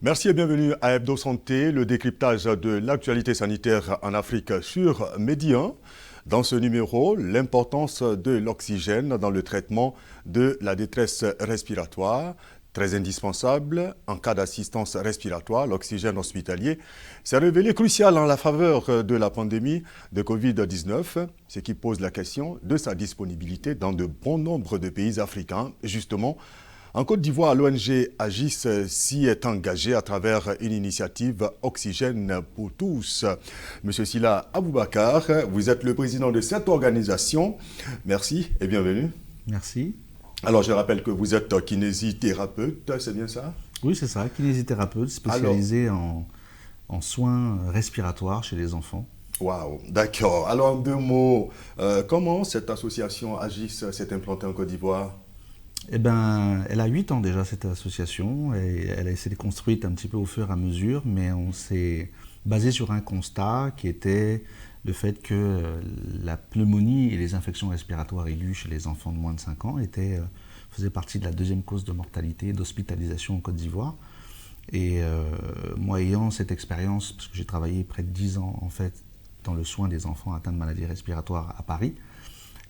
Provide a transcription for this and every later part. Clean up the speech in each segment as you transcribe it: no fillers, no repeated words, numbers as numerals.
Merci et bienvenue à Hebdo Santé, le décryptage de l'actualité sanitaire en Afrique sur Medi 1. Dans ce numéro, l'importance de l'oxygène dans le traitement de la détresse respiratoire. Très indispensable en cas d'assistance respiratoire, l'oxygène hospitalier s'est révélé crucial en la faveur de la pandémie de Covid-19, ce qui pose la question de sa disponibilité dans de bon nombre de pays africains. Justement, en Côte d'Ivoire, l'ONG Agis s'y est engagée à travers une initiative Oxygène pour tous. Monsieur Sila Aboubakar, vous êtes le président de cette organisation. Merci et bienvenue. Merci. Alors, je rappelle que vous êtes kinésithérapeute, c'est bien ça? Oui, c'est ça, kinésithérapeute spécialisé en soins respiratoires chez les enfants. Waouh, d'accord. Alors, en deux mots, comment cette association Agis s'est implantée en Côte d'Ivoire? Eh bien, elle a 8 ans déjà, cette association, et elle a été construite un petit peu au fur et à mesure, mais on s'est basé sur un constat qui était le fait que la pneumonie et les infections respiratoires aiguës chez les enfants de moins de 5 ans faisaient partie de la deuxième cause de mortalité et d'hospitalisation en Côte d'Ivoire. Et moi, ayant cette expérience, parce que j'ai travaillé près de 10 ans en fait dans le soin des enfants atteints de maladies respiratoires à Paris,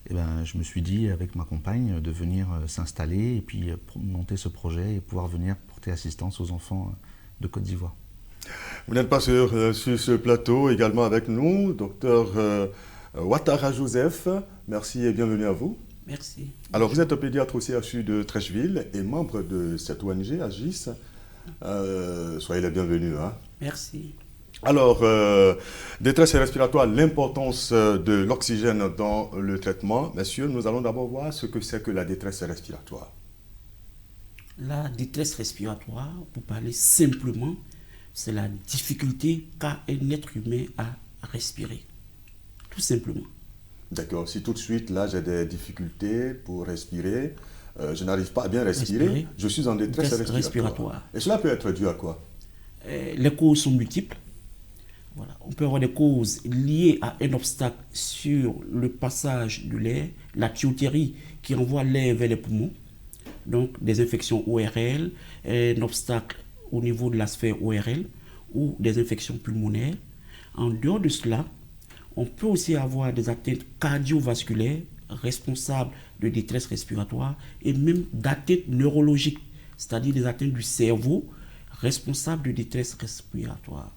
eh ben, je me suis dit avec ma compagne de venir s'installer et puis monter ce projet et pouvoir venir porter assistance aux enfants de Côte d'Ivoire. Vous n'êtes pas sur ce plateau également avec nous, docteur Ouattara Joseph. Merci et bienvenue à vous. Merci. Alors, vous êtes pédiatre au CHU de Trècheville et membre de cette ONG Agis. Soyez les bienvenus. Hein. Merci. Alors, détresse respiratoire, l'importance de l'oxygène dans le traitement. Messieurs, nous allons d'abord voir ce que c'est que la détresse respiratoire. La détresse respiratoire, pour parler simplement, c'est la difficulté qu'a un être humain à respirer. Tout simplement. D'accord. Si tout de suite, là, j'ai des difficultés pour respirer, je n'arrive pas à bien respirer, je suis en détresse respiratoire. Et cela peut être dû à quoi? Les causes sont multiples. Voilà. On peut avoir des causes liées à un obstacle sur le passage de l'air, la tuyauterie qui envoie l'air vers les poumons, donc des infections ORL, un obstacle au niveau de la sphère ORL ou des infections pulmonaires. En dehors de cela, on peut aussi avoir des atteintes cardiovasculaires responsables de détresse respiratoire et même d'atteintes neurologiques, c'est-à-dire des atteintes du cerveau responsables de détresse respiratoire.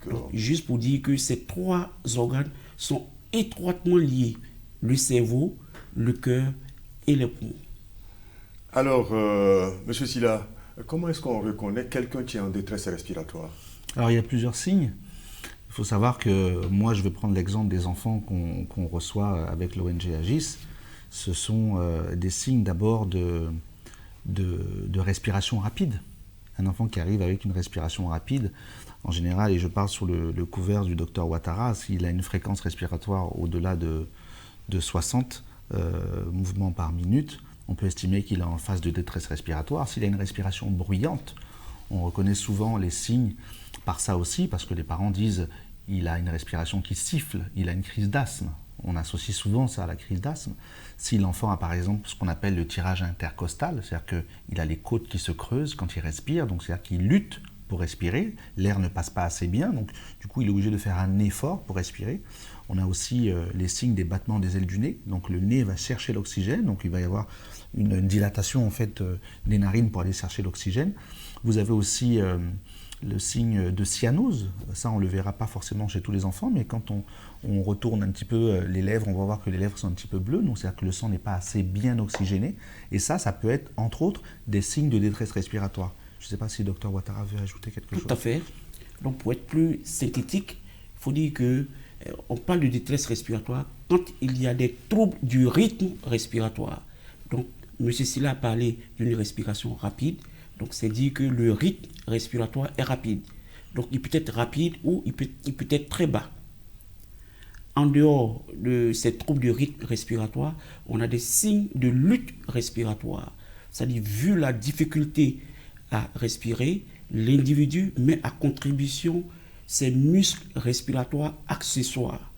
Donc, juste pour dire que ces trois organes sont étroitement liés, le cerveau, le cœur et les poumons. Alors, Monsieur Sila, comment est-ce qu'on reconnaît quelqu'un qui est en détresse respiratoire? Alors, il y a plusieurs signes. Il faut savoir que moi, je vais prendre l'exemple des enfants qu'on reçoit avec l'ONG Agis. Ce sont des signes d'abord de respiration rapide. Un enfant qui arrive avec une respiration rapide, en général, et je parle sous le couvert du docteur Ouattara, s'il a une fréquence respiratoire au-delà de 60 mouvements par minute, on peut estimer qu'il est en phase de détresse respiratoire. S'il a une respiration bruyante, on reconnaît souvent les signes par ça aussi, parce que les parents disent il a une respiration qui siffle, il a une crise d'asthme. On associe souvent ça à la crise d'asthme. Si l'enfant a par exemple ce qu'on appelle le tirage intercostal, c'est-à-dire qu'il a les côtes qui se creusent quand il respire, donc c'est-à-dire qu'il lutte pour respirer, l'air ne passe pas assez bien, donc du coup il est obligé de faire un effort pour respirer. On a aussi les signes des battements des ailes du nez, donc le nez va chercher l'oxygène, donc il va y avoir une dilatation en fait des narines pour aller chercher l'oxygène. Vous avez aussi le signe de cyanose, ça on ne le verra pas forcément chez tous les enfants, mais quand on retourne un petit peu les lèvres, on va voir que les lèvres sont un petit peu bleues, donc c'est-à-dire que le sang n'est pas assez bien oxygéné, et ça peut être entre autres des signes de détresse respiratoire. Je ne sais pas si le Dr Ouattara veut ajouter quelque chose. Tout à fait. Donc pour être plus synthétique, il faut dire qu'on parle de détresse respiratoire quand il y a des troubles du rythme respiratoire. Donc M. Silla a parlé d'une respiration rapide, donc c'est dire que le rythme respiratoire est rapide. Donc il peut être rapide ou il peut être très bas. En dehors de ces troubles du rythme respiratoire, on a des signes de lutte respiratoire. C'est-à-dire, vu la difficulté à respirer, l'individu met à contribution ses muscles respiratoires accessoires.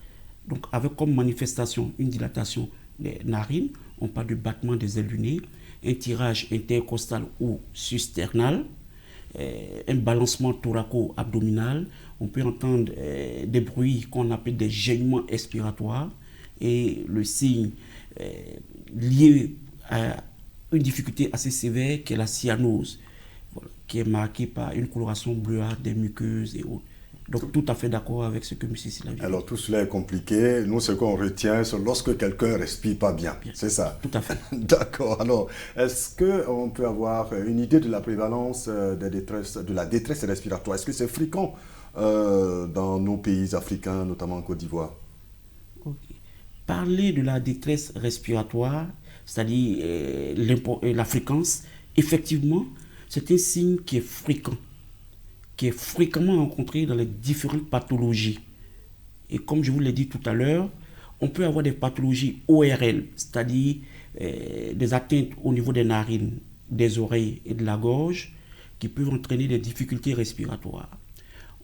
Donc, avec comme manifestation une dilatation des narines, on parle de battement des ailes du nez, un tirage intercostal ou susternal, un balancement thoraco-abdominal. On peut entendre des bruits qu'on appelle des gênements expiratoires et le signe lié à une difficulté assez sévère qui est la cyanose, voilà, qui est marquée par une coloration bleuâtre des muqueuses et autres. Donc tout à fait d'accord avec ce que M. Sylla dit. Alors tout cela est compliqué. Nous, ce qu'on retient, c'est lorsque quelqu'un ne respire pas bien. C'est ça? Tout à fait. D'accord. Alors, est-ce qu'on peut avoir une idée de la prévalence de la détresse respiratoire? Est-ce que c'est fréquent dans nos pays africains, notamment en Côte d'Ivoire? Okay. Parler de la détresse respiratoire, c'est-à-dire la fréquence, effectivement, c'est un signe qui est fréquemment rencontré dans les différentes pathologies. Et comme je vous l'ai dit tout à l'heure, on peut avoir des pathologies ORL, c'est-à-dire des atteintes au niveau des narines, des oreilles et de la gorge qui peuvent entraîner des difficultés respiratoires.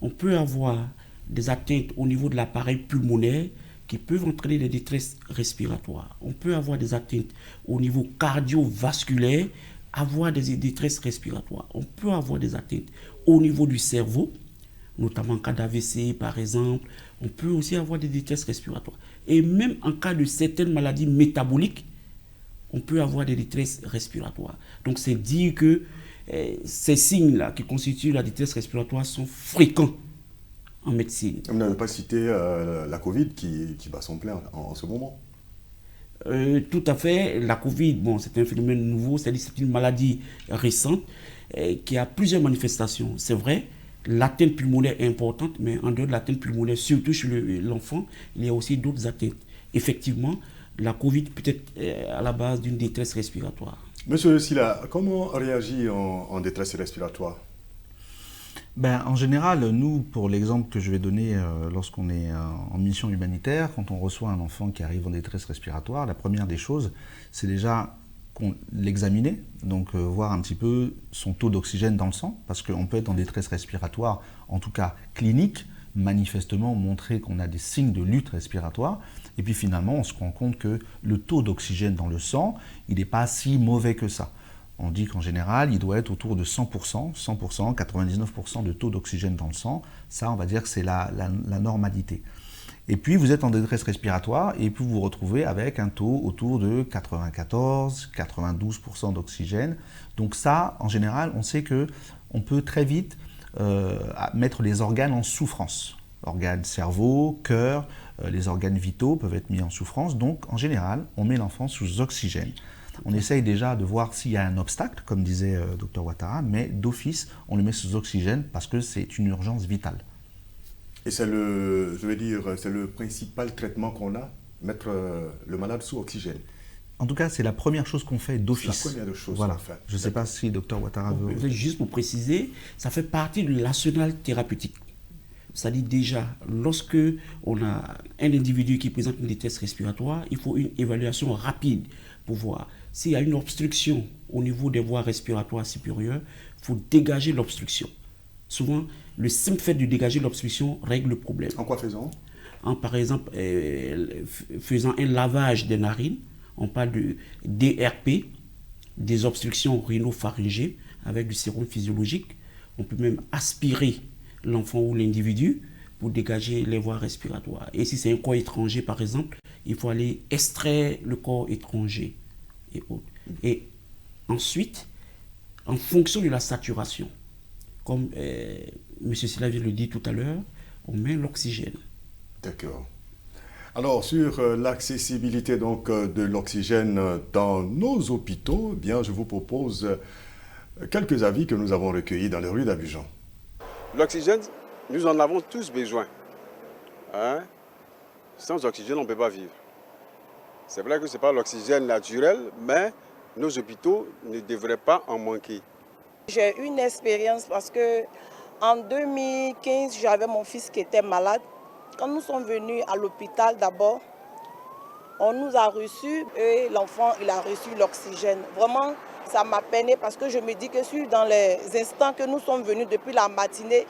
On peut avoir des atteintes au niveau de l'appareil pulmonaire qui peuvent entraîner des détresses respiratoires. On peut avoir des atteintes au niveau cardiovasculaire, avoir des détresses respiratoires. On peut avoir des atteintes au niveau du cerveau, notamment en cas d'AVC par exemple. On peut aussi avoir des détresses respiratoires. Et même en cas de certaines maladies métaboliques, on peut avoir des détresses respiratoires. Donc c'est dire que ces signes-là qui constituent la détresse respiratoire sont fréquents en médecine. Vous n'avez pas cité la Covid qui bat son plein en ce moment? Tout à fait. La Covid, bon, c'est un phénomène nouveau, c'est-à-dire c'est une maladie récente qui a plusieurs manifestations. C'est vrai, l'atteinte pulmonaire est importante, mais en dehors de l'atteinte pulmonaire, surtout chez l'enfant, il y a aussi d'autres atteintes. Effectivement, la Covid peut être à la base d'une détresse respiratoire. Monsieur Sylla, comment on réagit en détresse respiratoire? En général, nous, pour l'exemple que je vais donner lorsqu'on est en mission humanitaire, quand on reçoit un enfant qui arrive en détresse respiratoire, la première des choses, c'est déjà l'examiner, donc voir un petit peu son taux d'oxygène dans le sang, parce qu'on peut être en détresse respiratoire, en tout cas clinique, manifestement montrer qu'on a des signes de lutte respiratoire, et puis finalement on se rend compte que le taux d'oxygène dans le sang, il n'est pas si mauvais que ça. On dit qu'en général, il doit être autour de 100%, 99% de taux d'oxygène dans le sang. Ça, on va dire que c'est la normalité. Et puis, vous êtes en détresse respiratoire et puis vous vous retrouvez avec un taux autour de 94, 92% d'oxygène. Donc ça, en général, on sait qu'on peut très vite mettre les organes en souffrance. Organes cerveau, cœur, les organes vitaux peuvent être mis en souffrance. Donc, en général, on met l'enfant sous oxygène. On essaye déjà de voir s'il y a un obstacle, comme disait Dr Ouattara, mais d'office, on le met sous oxygène parce que c'est une urgence vitale. Et c'est c'est le principal traitement qu'on a, mettre le malade sous oxygène. En tout cas, c'est la première chose qu'on fait d'office. C'est la première chose voilà. qu'on fait. Je ne sais pas si Dr Ouattara veut... Juste pour préciser, ça fait partie de l'arsenal thérapeutique. C'est-à-dire déjà, lorsque on a un individu qui présente une détresse respiratoire, il faut une évaluation rapide pour voir s'il y a une obstruction au niveau des voies respiratoires supérieures, il faut dégager l'obstruction. Souvent, le simple fait de dégager l'obstruction règle le problème. En quoi faisons? Par exemple, faisant un lavage des narines, on parle de DRP, des obstructions rhinopharyngées avec du sérum physiologique. On peut même aspirer l'enfant ou l'individu pour dégager les voies respiratoires. Et si c'est un corps étranger, par exemple, il faut aller extraire le corps étranger et autres. Et ensuite, en fonction de la saturation, comme M. Sylla vient de le dire tout à l'heure, on met l'oxygène. D'accord. Alors, sur l'accessibilité donc de l'oxygène dans nos hôpitaux, eh bien, je vous propose quelques avis que nous avons recueillis dans les rues d'Abidjan. L'oxygène, nous en avons tous besoin. Hein? Sans oxygène, on ne peut pas vivre. C'est vrai que ce n'est pas l'oxygène naturel, mais nos hôpitaux ne devraient pas en manquer. J'ai une expérience parce que en 2015, j'avais mon fils qui était malade. Quand nous sommes venus à l'hôpital d'abord, on nous a reçus et l'enfant il a reçu l'oxygène. Vraiment, ça m'a peiné parce que je me dis que dans les instants que nous sommes venus depuis la matinée,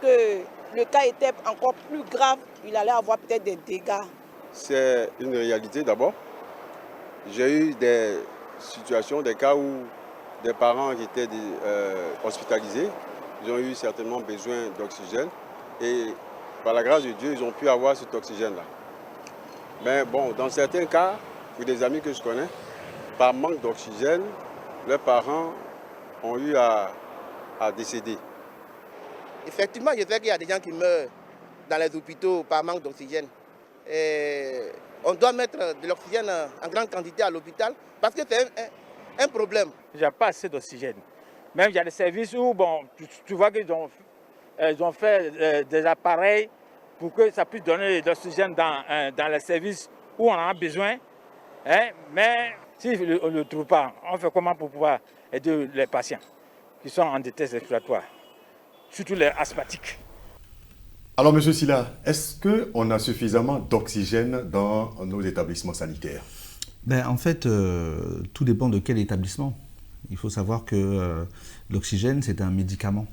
que le cas était encore plus grave, il allait avoir peut-être des dégâts. C'est une réalité d'abord. J'ai eu des situations, des cas où des parents qui étaient hospitalisés ils ont eu certainement besoin d'oxygène. Et par la grâce de Dieu, ils ont pu avoir cet oxygène-là. Mais bon, dans certains cas, pour des amis que je connais, par manque d'oxygène, leurs parents ont eu à décéder. Effectivement, je sais qu'il y a des gens qui meurent dans les hôpitaux par manque d'oxygène. On doit mettre de l'oxygène en grande quantité à l'hôpital parce que c'est un problème. Il n'y a pas assez d'oxygène. Même il y a des services où bon, tu vois qu'ils ont fait des appareils pour que ça puisse donner de l'oxygène dans les services où on en a besoin. Hein? Mais si on ne le trouve pas, on fait comment pour pouvoir aider les patients qui sont en détresse respiratoire, surtout les asthmatiques. Alors, M. Sylla, est-ce qu'on a suffisamment d'oxygène dans nos établissements sanitaires? En fait, tout dépend de quel établissement. Il faut savoir que l'oxygène, c'est un médicament.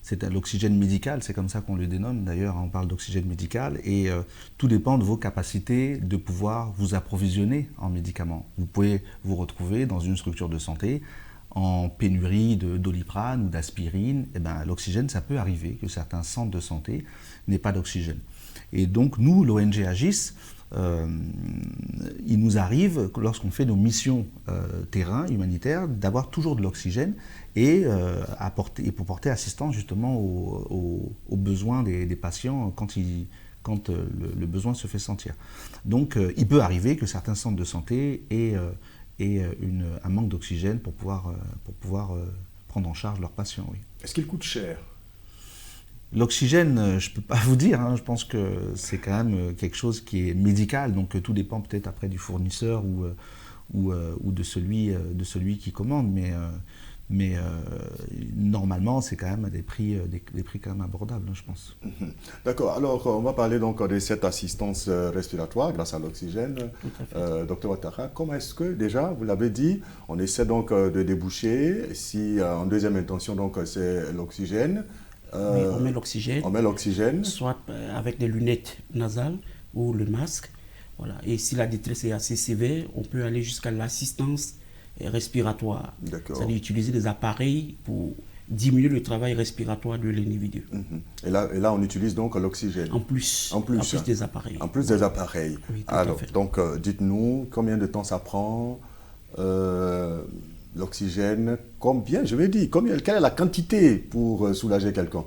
C'est l'oxygène médical, c'est comme ça qu'on le dénomme d'ailleurs, on parle d'oxygène médical, et tout dépend de vos capacités de pouvoir vous approvisionner en médicaments. Vous pouvez vous retrouver dans une structure de santé en pénurie de Doliprane ou d'aspirine. L'oxygène, ça peut arriver que certains centres de santé n'aient pas d'oxygène. Et donc nous, l'ONG Agis, il nous arrive, lorsqu'on fait nos missions terrain humanitaires, d'avoir toujours de l'oxygène et pour porter assistance justement aux besoins des patients quand le besoin se fait sentir. Donc il peut arriver que certains centres de santé aient un manque d'oxygène pour pouvoir prendre en charge leurs patients. Oui. Est-ce qu'il coûte cher? L'oxygène, je ne peux pas vous dire, je pense que c'est quand même quelque chose qui est médical, donc tout dépend peut-être après du fournisseur ou de celui qui commande, mais normalement c'est quand même des prix quand même abordables, je pense. D'accord, alors on va parler donc de cette assistance respiratoire grâce à l'oxygène. Dr Ouattara, comment est-ce que déjà, vous l'avez dit, on essaie donc de déboucher, si en deuxième intention donc c'est l'oxygène. Oui, on met l'oxygène. Soit avec des lunettes nasales ou le masque. Voilà. Et si la détresse est assez sévère, on peut aller jusqu'à l'assistance respiratoire. C'est-à-dire utiliser des appareils pour diminuer le travail respiratoire de l'individu. Et là, on utilise donc l'oxygène. En plus des appareils. En plus des appareils. Oui, alors, donc, dites-nous combien de temps ça prend l'oxygène, quelle est la quantité pour soulager quelqu'un?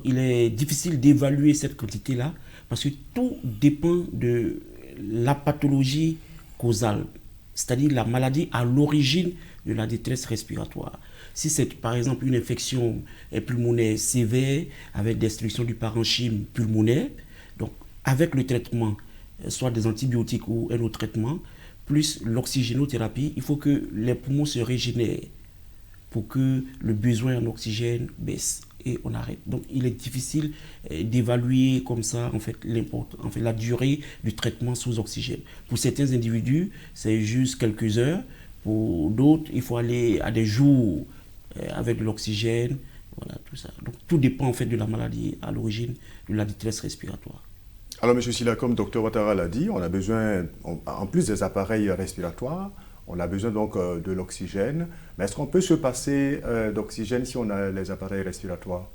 Il est difficile d'évaluer cette quantité-là parce que tout dépend de la pathologie causale, c'est-à-dire la maladie à l'origine de la détresse respiratoire. Si c'est par exemple une infection pulmonaire sévère avec destruction du parenchyme pulmonaire, donc avec le traitement, soit des antibiotiques ou un autre traitement, plus l'oxygénothérapie, il faut que les poumons se régénèrent pour que le besoin en oxygène baisse et on arrête. Donc il est difficile d'évaluer comme ça la durée du traitement sous oxygène. Pour certains individus, c'est juste quelques heures. Pour d'autres, il faut aller à des jours avec de l'oxygène. Voilà, tout ça. Donc tout dépend en fait de la maladie à l'origine de la détresse respiratoire. Alors, M. Sylla, comme Dr Ouattara l'a dit, on a besoin, en plus des appareils respiratoires, on a besoin donc de l'oxygène. Mais est-ce qu'on peut se passer d'oxygène si on a les appareils respiratoires?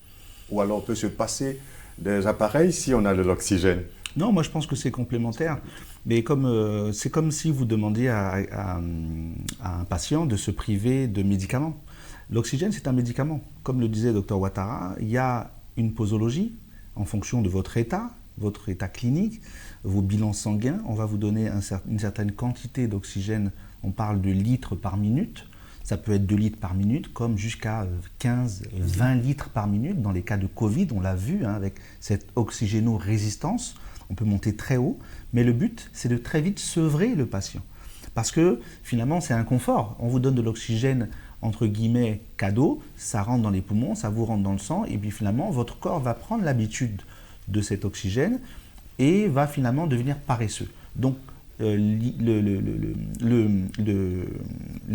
Ou alors on peut se passer des appareils si on a de l'oxygène? Non, moi je pense que c'est complémentaire. Mais c'est comme si vous demandiez à un patient de se priver de médicaments. L'oxygène, c'est un médicament. Comme le disait Dr Ouattara, il y a une posologie en fonction de votre état clinique, vos bilans sanguins. On va vous donner une certaine quantité d'oxygène. On parle de litres par minute. Ça peut être 2 litres par minute, comme jusqu'à 15, 20 litres par minute. Dans les cas de Covid, on l'a vu, avec cette oxygéno-résistance, on peut monter très haut. Mais le but, c'est de très vite sevrer le patient. Parce que finalement, c'est un confort. On vous donne de l'oxygène, entre guillemets, cadeau, ça rentre dans les poumons, ça vous rentre dans le sang, et puis finalement, votre corps va prendre l'habitude de cet oxygène et va finalement devenir paresseux. Donc le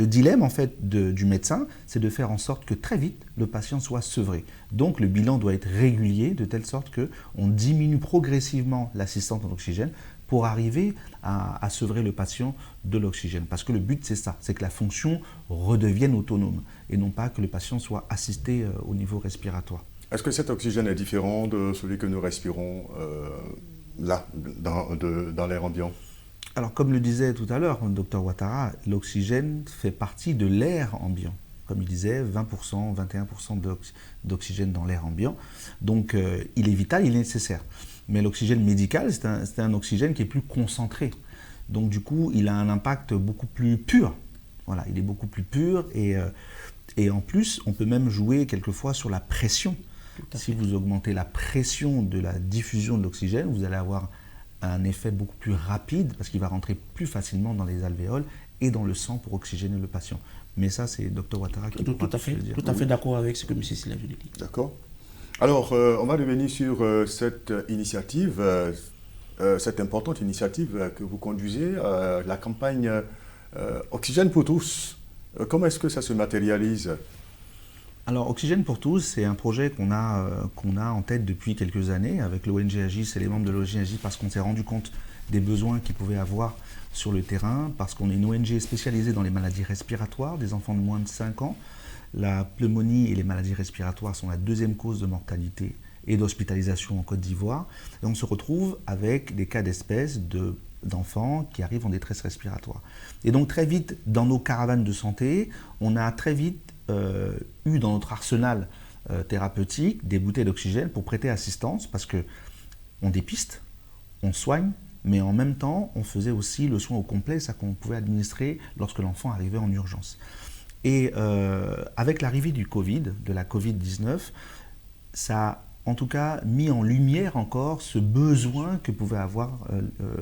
dilemme en fait du médecin, c'est de faire en sorte que très vite le patient soit sevré. Donc le bilan doit être régulier de telle sorte qu'on diminue progressivement l'assistance en oxygène pour arriver à sevrer le patient de l'oxygène. Parce que le but, c'est ça, c'est que la fonction redevienne autonome et non pas que le patient soit assisté au niveau respiratoire. Est-ce que cet oxygène est différent de celui que nous respirons là, dans l'air ambiant? Alors, comme le disait tout à l'heure le docteur Ouattara, l'oxygène fait partie de l'air ambiant. Comme il disait, 20%, 21% d'oxygène dans l'air ambiant. Donc, il est vital, il est nécessaire. Mais l'oxygène médical, c'est un oxygène qui est plus concentré. Donc, du coup, il a un impact beaucoup plus pur. Voilà, il est beaucoup plus pur et en plus, on peut même jouer quelquefois sur la pression. Si vous augmentez la pression de la diffusion de l'oxygène, vous allez avoir un effet beaucoup plus rapide parce qu'il va rentrer plus facilement dans les alvéoles et dans le sang pour oxygéner le patient. Mais ça, c'est Dr Ouattara qui pourra le dire. Tout à fait d'accord avec ce que M. Sylla vient de dire. D'accord. Alors, on va revenir sur cette initiative, cette importante initiative que vous conduisez, la campagne Oxygène pour tous. Comment est-ce que ça se matérialise? Alors, Oxygène pour tous, c'est un projet qu'on a en tête depuis quelques années avec l'ONG Agis et les membres de l'ONG Agis parce qu'on s'est rendu compte des besoins qu'ils pouvaient avoir sur le terrain, parce qu'on est une ONG spécialisée dans les maladies respiratoires des enfants de moins de 5 ans. La pneumonie et les maladies respiratoires sont la deuxième cause de mortalité et d'hospitalisation en Côte d'Ivoire. Et on se retrouve avec des cas d'espèces d'enfants qui arrivent en détresse respiratoire. Et donc très vite, dans nos caravanes de santé, on a très vite eu dans notre arsenal thérapeutique des bouteilles d'oxygène pour prêter assistance parce qu'on dépiste, on soigne, mais en même temps, on faisait aussi le soin au complet, ça qu'on pouvait administrer lorsque l'enfant arrivait en urgence. Et avec l'arrivée du Covid, de la Covid-19, ça a en tout cas mis en lumière encore ce besoin que pouvait avoir,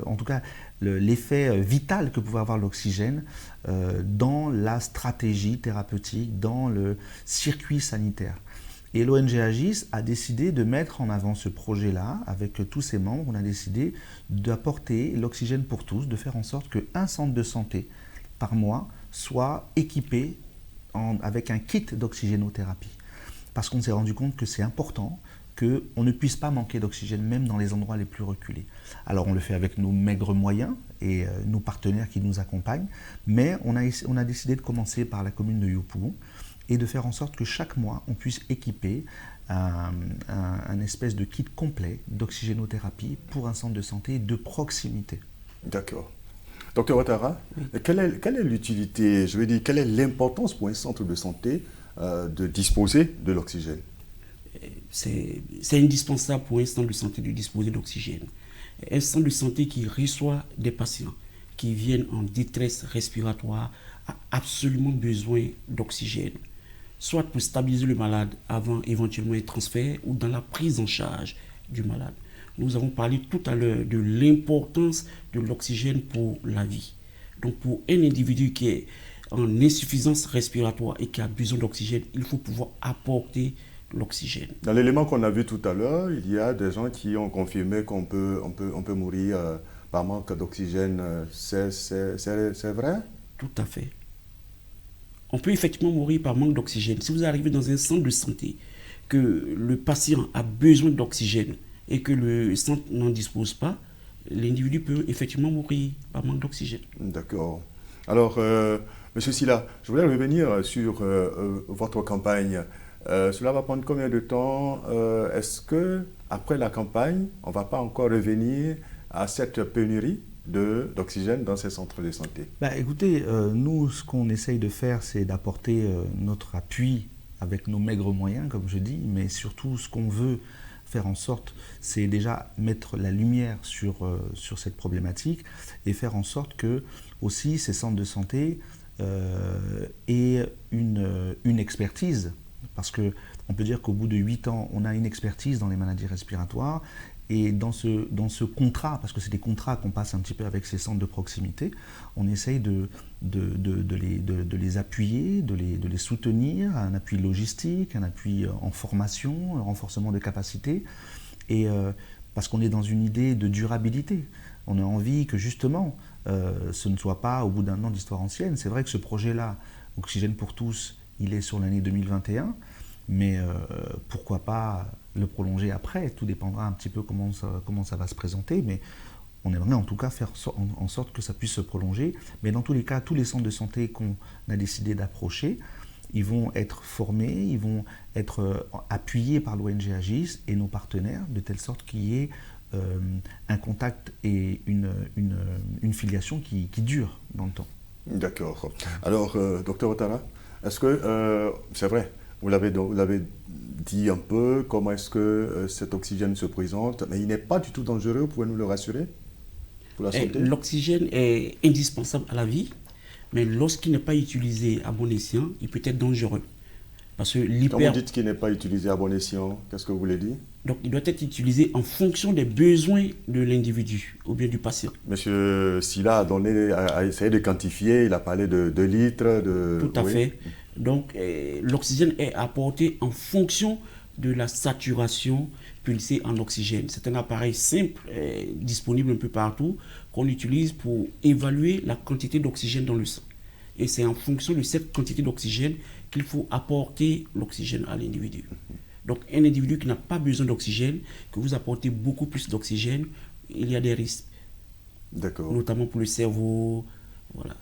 en tout cas l'effet vital que pouvait avoir l'oxygène dans la stratégie thérapeutique, dans le circuit sanitaire. Et l'ONG Agis a décidé de mettre en avant ce projet-là, avec tous ses membres, on a décidé d'apporter l'oxygène pour tous, de faire en sorte qu'un centre de santé par mois soit équipé avec un kit d'oxygénothérapie. Parce qu'on s'est rendu compte que c'est important qu'on ne puisse pas manquer d'oxygène, même dans les endroits les plus reculés. Alors on le fait avec nos maigres moyens et nos partenaires qui nous accompagnent, mais on a décidé de commencer par la commune de Yopougon et de faire en sorte que chaque mois, on puisse équiper un espèce de kit complet d'oxygénothérapie pour un centre de santé de proximité. D'accord. Docteur Ouattara, oui. Quelle est l'utilité, je veux dire, quelle est l'importance pour un centre de santé de disposer de l'oxygène? C'est indispensable pour un centre de santé de disposer d'oxygène. Un centre de santé qui reçoit des patients qui viennent en détresse respiratoire a absolument besoin d'oxygène, soit pour stabiliser le malade avant éventuellement un transfert ou dans la prise en charge du malade. Nous avons parlé tout à l'heure de l'importance de l'oxygène pour la vie. Donc pour un individu qui est en insuffisance respiratoire et qui a besoin d'oxygène, il faut pouvoir apporter l'oxygène. Dans l'élément qu'on a vu tout à l'heure, il y a des gens qui ont confirmé qu'on peut mourir par manque d'oxygène. C'est vrai? Tout à fait. On peut effectivement mourir par manque d'oxygène. Si vous arrivez dans un centre de santé, que le patient a besoin d'oxygène et que le centre n'en dispose pas, l'individu peut effectivement mourir par manque d'oxygène. D'accord. Alors, M. Sylla, je voulais revenir sur votre campagne. Cela va prendre combien de temps? Est-ce qu'après la campagne, on ne va pas encore revenir à cette pénurie d'oxygène dans ces centres de santé? Écoutez, nous, ce qu'on essaye de faire, c'est d'apporter notre appui avec nos maigres moyens, comme je dis, mais surtout ce qu'on veut faire en sorte, c'est déjà mettre la lumière sur cette problématique et faire en sorte que aussi ces centres de santé aient une expertise. Parce qu'on peut dire qu'au bout de 8 ans, on a une expertise dans les maladies respiratoires. Et dans ce contrat, parce que c'est des contrats qu'on passe un petit peu avec ces centres de proximité, on essaye de les appuyer, de les soutenir, un appui logistique, un appui en formation, un renforcement de capacité. Et parce qu'on est dans une idée de durabilité. On a envie que justement, ce ne soit pas au bout d'un an d'histoire ancienne. C'est vrai que ce projet-là, Oxygène pour tous, il est sur l'année 2021, mais pourquoi pas le prolonger après? Tout dépendra un petit peu comment ça va se présenter, mais On aimerait en tout cas faire en sorte que ça puisse se prolonger. Mais dans tous les cas, tous les centres de santé qu'on a décidé d'approcher, ils vont être formés, ils vont être appuyés par l'ONG Agis et nos partenaires, de telle sorte qu'il y ait un contact et une filiation qui dure dans le temps. D'accord. Alors, docteur Ouattara, est-ce que, c'est vrai, vous l'avez dit un peu, comment est-ce que cet oxygène se présente, mais il n'est pas du tout dangereux, vous pouvez nous le rassurer pour la santé? L'oxygène est indispensable à la vie, mais lorsqu'il n'est pas utilisé à bon escient, il peut être dangereux. Parce que Quand vous dites qu'il n'est pas utilisé à bon escient, qu'est-ce que vous voulez dire? Donc, il doit être utilisé en fonction des besoins de l'individu ou bien du patient. Monsieur Sylla a essayé de quantifier, il a parlé de 2 litres. Tout à fait. Donc, l'oxygène est apporté en fonction de la saturation pulsée en oxygène. C'est un appareil simple, disponible un peu partout, qu'on utilise pour évaluer la quantité d'oxygène dans le sang. Et c'est en fonction de cette quantité d'oxygène qu'il faut apporter l'oxygène à l'individu. Donc, un individu qui n'a pas besoin d'oxygène, que vous apportez beaucoup plus d'oxygène, il y a des risques. D'accord. Notamment pour le cerveau, voilà.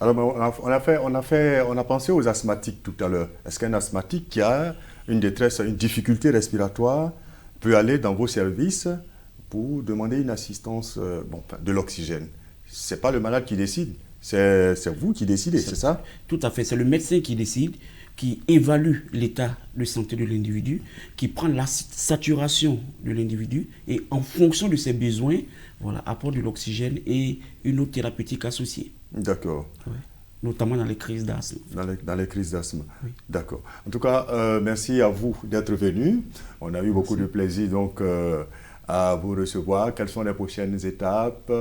Alors, on a pensé aux asthmatiques tout à l'heure. Est-ce qu'un asthmatique qui a une détresse, une difficulté respiratoire peut aller dans vos services pour demander une assistance de l'oxygène? Ce n'est pas le malade qui décide, c'est vous qui décidez, c'est ça? Tout à fait, c'est le médecin qui décide, qui évalue l'état de santé de l'individu, qui prend la saturation de l'individu et en fonction de ses besoins, voilà, apporte de l'oxygène et une autre thérapeutique associée. D'accord. Ouais. Notamment dans les crises d'asthme. Dans les crises d'asthme. Oui. D'accord. En tout cas, merci à vous d'être venu. On a eu beaucoup de plaisir donc à vous recevoir. Quelles sont les prochaines étapes?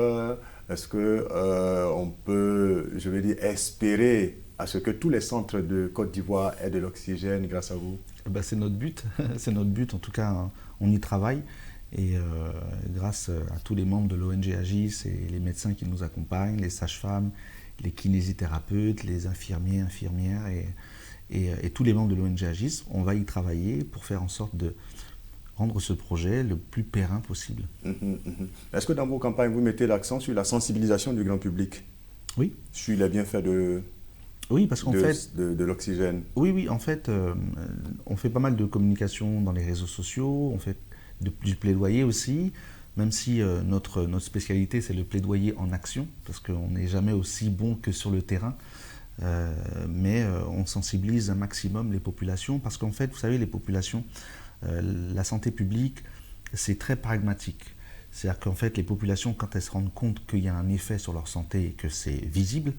Est-ce qu'on peut, je vais dire, espérer à ce que tous les centres de Côte d'Ivoire aient de l'oxygène grâce à vous? C'est notre but. C'est notre but. En tout cas, on y travaille. Et grâce à tous les membres de l'ONG Agis et les médecins qui nous accompagnent, les sages-femmes, les kinésithérapeutes, les infirmières et tous les membres de l'ONG Agis, on va y travailler pour faire en sorte de rendre ce projet le plus périn possible. Est-ce que dans vos campagnes, vous mettez l'accent sur la sensibilisation du grand public? Oui. Sur les bienfaits oui, parce qu'en fait, de l'oxygène? Oui, en fait, on fait pas mal de communication dans les réseaux sociaux, on fait du plaidoyer aussi, même si notre spécialité c'est le plaidoyer en action, parce qu'on n'est jamais aussi bon que sur le terrain, mais on sensibilise un maximum les populations, parce qu'en fait, vous savez, les populations, la santé publique, c'est très pragmatique. C'est-à-dire qu'en fait, les populations, quand elles se rendent compte qu'il y a un effet sur leur santé et que c'est visible,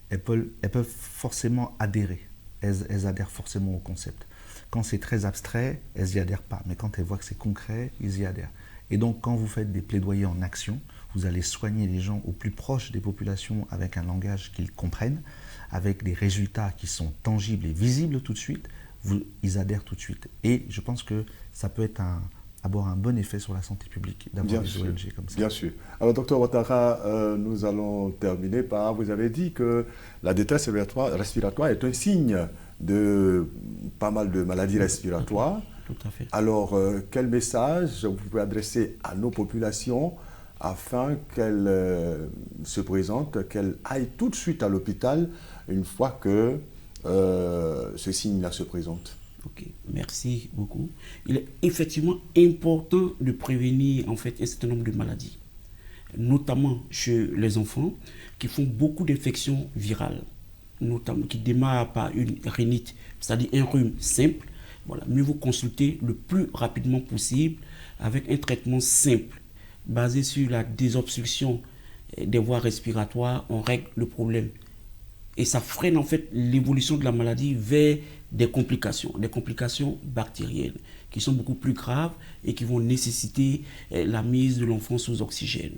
elles peuvent forcément adhérer. Elles adhèrent forcément au concept. Quand c'est très abstrait, elles n'y adhèrent pas. Mais quand elles voient que c'est concret, ils y adhèrent. Et donc, quand vous faites des plaidoyers en action, vous allez soigner les gens au plus proche des populations avec un langage qu'ils comprennent, avec des résultats qui sont tangibles et visibles tout de suite, ils adhèrent tout de suite. Et je pense que ça peut avoir un bon effet sur la santé publique d'avoir des ONG comme ça. Bien sûr. Alors, docteur Ouattara, nous allons terminer par, vous avez dit que la détresse respiratoire est un signe de pas mal de maladies respiratoires. Tout à fait. Alors, quel message vous pouvez adresser à nos populations afin qu'elles se présentent, qu'elles aillent tout de suite à l'hôpital une fois que ce signe-là se présente? Ok, merci beaucoup. Il est effectivement important de prévenir en fait un certain nombre de maladies, notamment chez les enfants qui font beaucoup d'infections virales, notamment qui démarrent par une rhinite, c'est-à-dire un rhume simple. Voilà, mieux vaut consulter le plus rapidement possible avec un traitement simple basé sur la désobstruction des voies respiratoires. On règle le problème et ça freine en fait l'évolution de la maladie vers des complications bactériennes qui sont beaucoup plus graves et qui vont nécessiter la mise de l'enfant sous oxygène.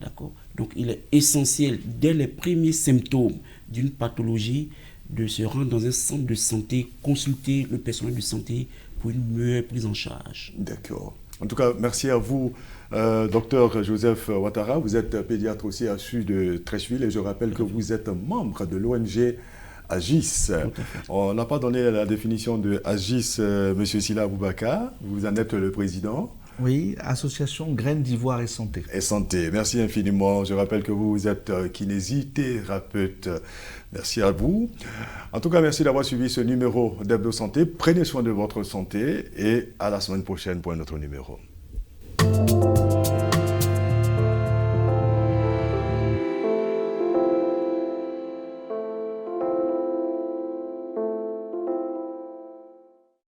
D'accord? Donc il est essentiel dès les premiers symptômes d'une pathologie de se rendre dans un centre de santé, consulter le personnel de santé pour une meilleure prise en charge. D'accord. En tout cas, merci à vous, docteur Joseph Ouattara. Vous êtes pédiatre aussi à SU de Treichville et je rappelle que vous êtes membre de l'ONG Agis. On n'a pas donné la définition de Agis, M. Sylla Aboubakar. Vous en êtes le président. Oui, association Graines d'Ivoire et Santé. Et santé. Merci infiniment. Je rappelle que vous êtes kinésithérapeute. Merci à vous. En tout cas, merci d'avoir suivi ce numéro d'Hebdo Santé. Prenez soin de votre santé et à la semaine prochaine pour un autre numéro.